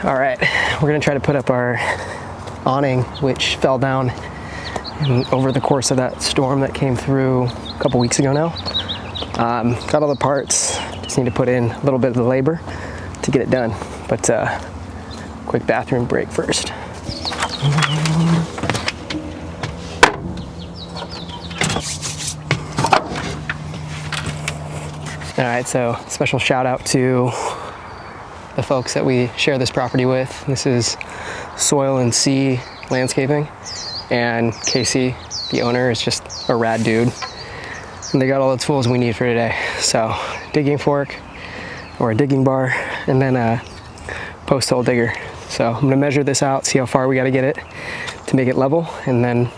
All right, we're gonna try to put up our awning, which fell down over the course of that storm that came through a couple weeks ago now. Got all the parts, just need to put in a little bit of the labor to get it done. But quick bathroom break first. All right, so special shout out to the folks that we share this property with. This is Soil and Sea Landscaping, and Casey, the owner, is just a rad dude. And they got all the tools we need for today. So, digging fork, or a digging bar, and then a post hole digger. So I'm gonna measure this out, see how far we gotta get it to make it level, and then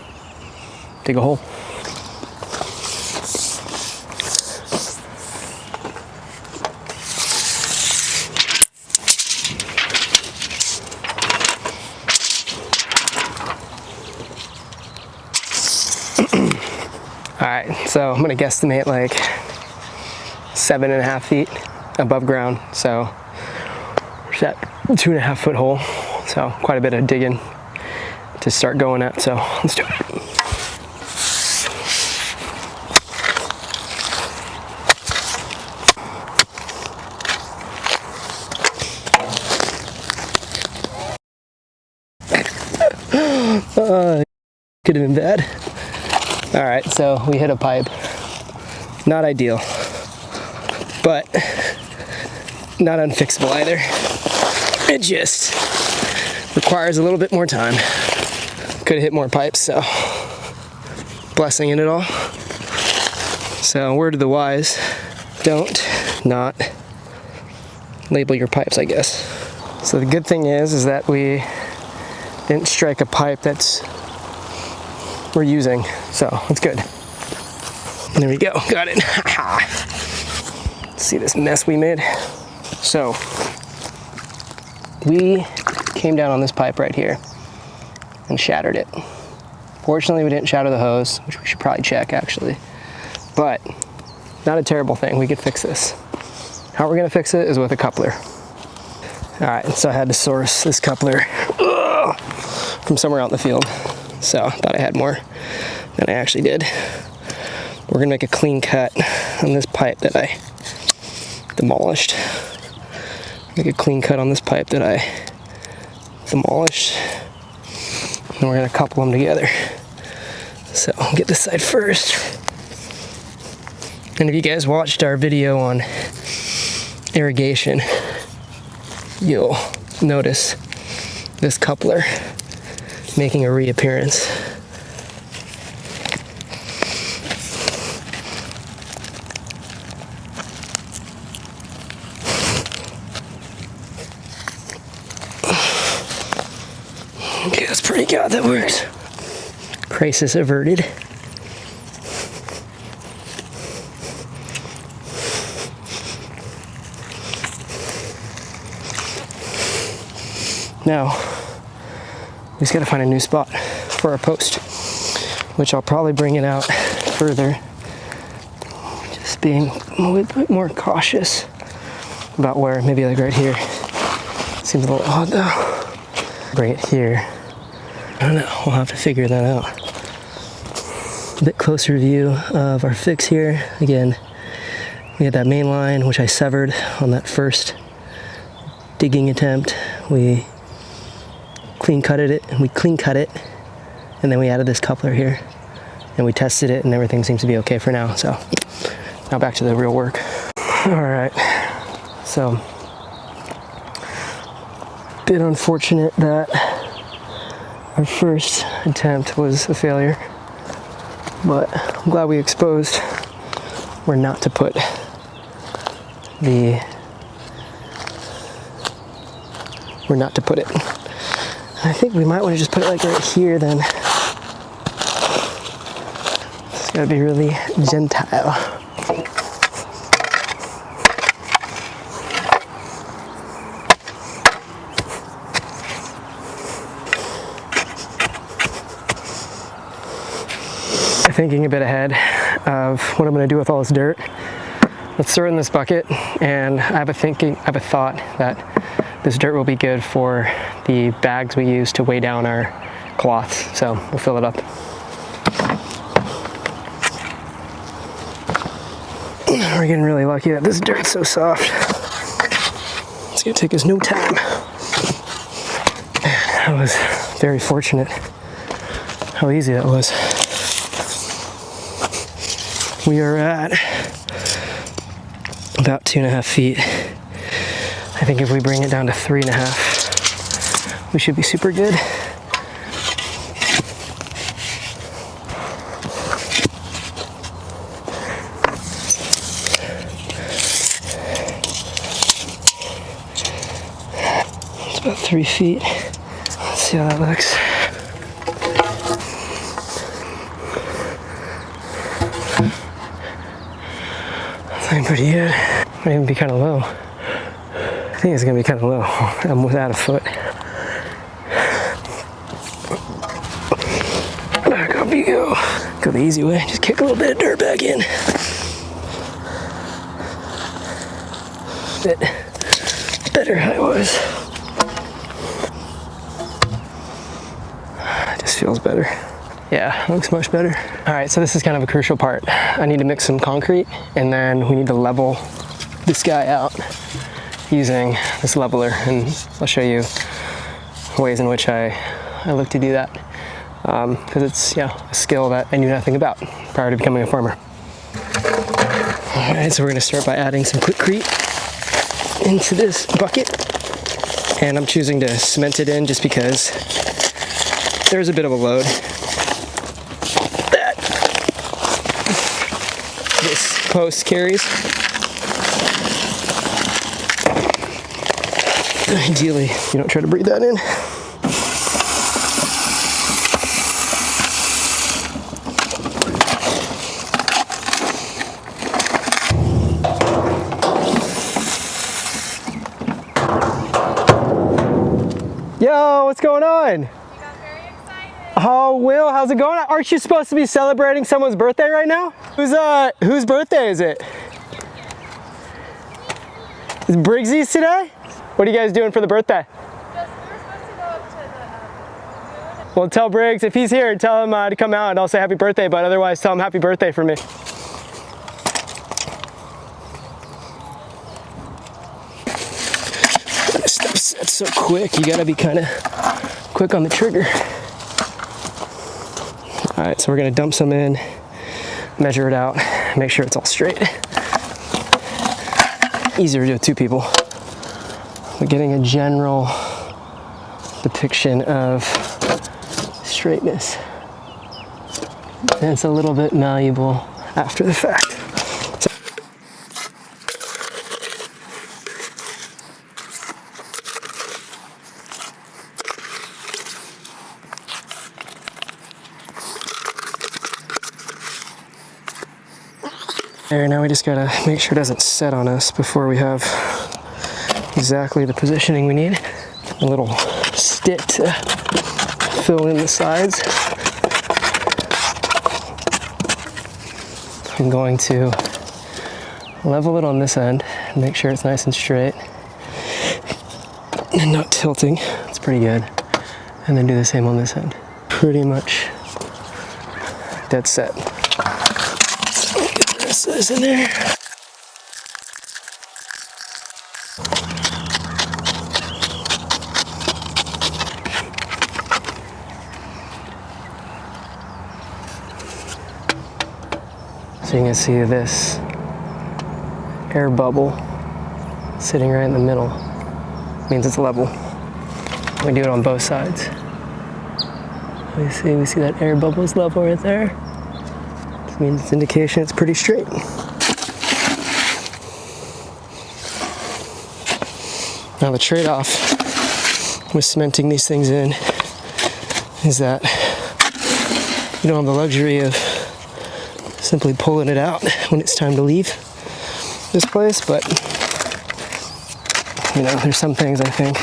dig a hole. All right, so I'm gonna guesstimate like 7.5 feet above ground. So we're at 2.5 foot hole. So quite a bit of digging to start going at. So let's do it. Could have been bad. All right, so we hit a pipe. Not ideal, but not unfixable either. It just requires a little bit more time. Could have hit more pipes, so blessing in it all. So word to the wise, don't not label your pipes, I guess. So the good thing is that we didn't strike a pipe that's we're using, so that's good. There we go, got it. See this mess we made? So we came down on this pipe right here and shattered it. Fortunately, we didn't shatter the hose, which we should probably check actually, but not a terrible thing. We could fix this. How we're gonna fix it is with a coupler. All right, so I had to source this coupler from somewhere out in the field. So I thought I had more than I actually did. We're gonna make a clean cut on this pipe that I demolished. Make a clean cut on this pipe that I demolished. And we're gonna couple them together. So I'll get this side first. And if you guys watched our video on irrigation, you'll notice this coupler making a reappearance. Okay, that's pretty good, that works. Crisis averted. Now, we just gotta find a new spot for our post, which I'll probably bring it out further. Just being a little bit more cautious about where, maybe like right here. Seems a little odd though. Bring it here. I don't know, we'll have to figure that out. A bit closer view of our fix here. Again, we had that main line, which I severed on that first digging attempt. We clean cut it, and then we added this coupler here, and we tested it, and everything seems to be okay for now. So now back to the real work. All right, so bit unfortunate that our first attempt was a failure, but I'm glad we exposed where not to put it. I think we might want to just put it like right here then. It's gotta be really gentile. Thinking a bit ahead of what I'm gonna do with all this dirt. Let's throw it in this bucket, and I have a thought that This dirt will be good for the bags we use to weigh down our cloths, so we'll fill it up. We're getting really lucky that this dirt's so soft. It's gonna take us no time. That was very fortunate how easy that was. We are at about 2.5 feet. I think if we bring it down to 3.5, we should be super good. It's about 3 feet. Let's see how that looks. That's looking pretty good. Might even be kind of low. I think it's gonna be kind of low. I'm without a foot. Back up you go. Go the easy way. Just kick a little bit of dirt back in. Bit better how it was. Just feels better. Yeah, looks much better. All right, so this is kind of a crucial part. I need to mix some concrete, and then we need to level this guy out using this leveler, and I'll show you ways in which I look to do that, because it's a skill that I knew nothing about prior to becoming a farmer. All right, so we're gonna start by adding some Quikrete into this bucket, and I'm choosing to cement it in just because there's a bit of a load that this post carries. Ideally, you don't try to breathe that in. Yo, what's going on? Oh, Will, how's it going? Aren't you supposed to be celebrating someone's birthday right now? Whose birthday is it? Is it Briggsy's today? What are you guys doing for the birthday? We're supposed to go up to the lagoon. Well, tell Briggs, if he's here, tell him to come out and I'll say happy birthday, but otherwise tell him happy birthday for me. This stuff sets so quick, you gotta be kind of quick on the trigger. All right, so we're gonna dump some in, measure it out, make sure it's all straight. Easier to do with 2 people. But getting a general depiction of straightness. And it's a little bit malleable after the fact. There, now we just gotta make sure it doesn't set on us before we have exactly the positioning we need. A little stick to fill in the sides. I'm going to level it on this end and make sure it's nice and straight and not tilting. It's pretty good. And then do the same on this end. Pretty much dead set. Get the rest of this in there. So you can see this air bubble sitting right in the middle. Means it's level. We do it on both sides. We see that air bubble is level right there. This means it's indication it's pretty straight. Now the trade-off with cementing these things in is that you don't have the luxury of simply pulling it out when it's time to leave this place, but there's some things I think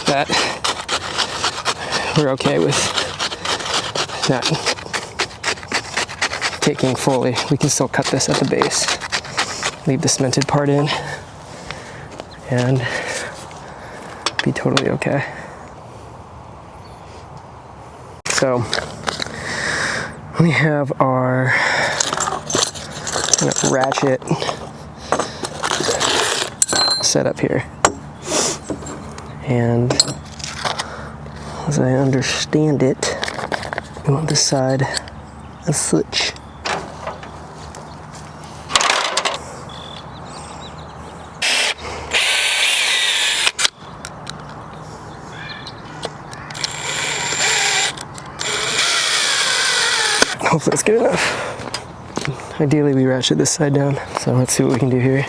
that we're okay with not taking fully. We can still cut this at the base, leave the cemented part in, and be totally okay. So we have our ratchet set up here. And as I understand it, we want this side as such. Hopefully that's good enough. Ideally we ratchet this side down. So let's see what we can do here.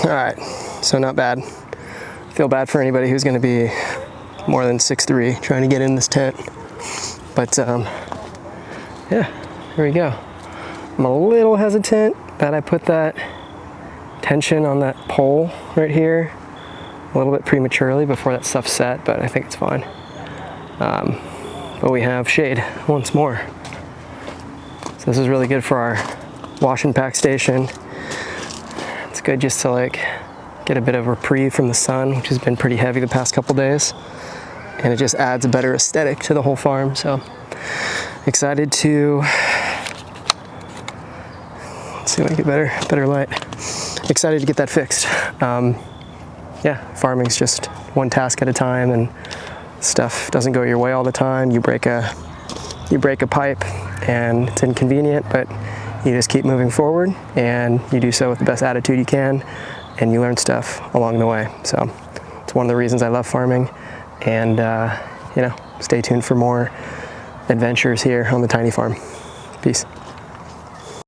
All right, so not bad. Feel bad for anybody who's gonna be more than 6'3" trying to get in this tent. But yeah, here we go. I'm a little hesitant that I put that tension on that pole right here a little bit prematurely before that stuff's set, but I think it's fine. But we have shade once more. So this is really good for our wash and pack station. It's good just to like get a bit of reprieve from the sun, which has been pretty heavy the past couple days. And it just adds a better aesthetic to the whole farm. So excited to, let's see if I can get better light. Excited to get that fixed. Yeah, farming's just one task at a time, and stuff doesn't go your way all the time. You break a pipe and it's inconvenient, but you just keep moving forward, and you do so with the best attitude you can, and you learn stuff along the way. So it's one of the reasons I love farming, and you know, stay tuned for more adventures here on the tiny farm. Peace.